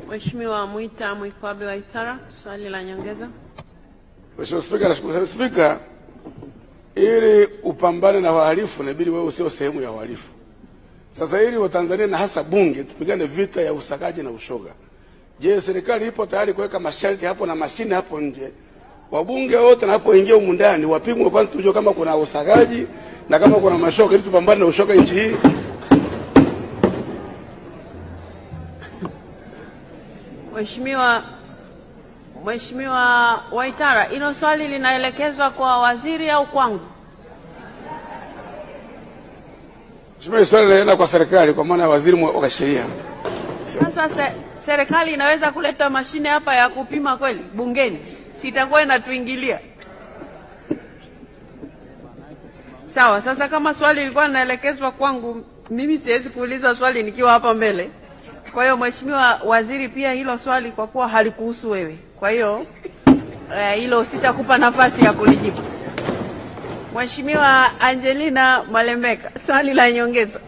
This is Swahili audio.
Mheshimiwa Mwita Mwikwabe Waitara, swali la nyongeza. Mheshimiwa Spika, nashukuru sana Spika. Ili upambane na wahalifu inabidi wewe usio sehemu ya wahalifu. Sasa ili Watanzania na hasa bunge tupigane vita ya usagaji na ushoga. Je, serikali ipo tayari kuweka masharti hapo na mashine hapo nje? Wabunge wote wanapoingia humu ndani wapimwe kwanza tujue kama kuna usagaji na kama kuna mashoga ili tupambane na ushoga nchi hii. Mheshimiwa Waitara, hilo swali linaelekezwa kwa waziri au kwangu? Mheshimiwa, swali linaenda kwa serikali kwa maana ya waziri wa sheria. Sasa serikali inaweza kuleta mashine hapa ya kupima kweli bungeni? Sitakuwa inatuingilia. Sawa, sasa kama swali lilikuwa linaelekezwa kwangu, mimi siwezi kuuliza swali nikiwa hapa mbele. Kwa hiyo Mheshimiwa Waziri, pia hilo swali kwa kuwa halikuhusu wewe, kwa hiyo hilo sitakupa nafasi ya kulijibu. Mheshimiwa Angelina Malembeka, swali la nyongeza.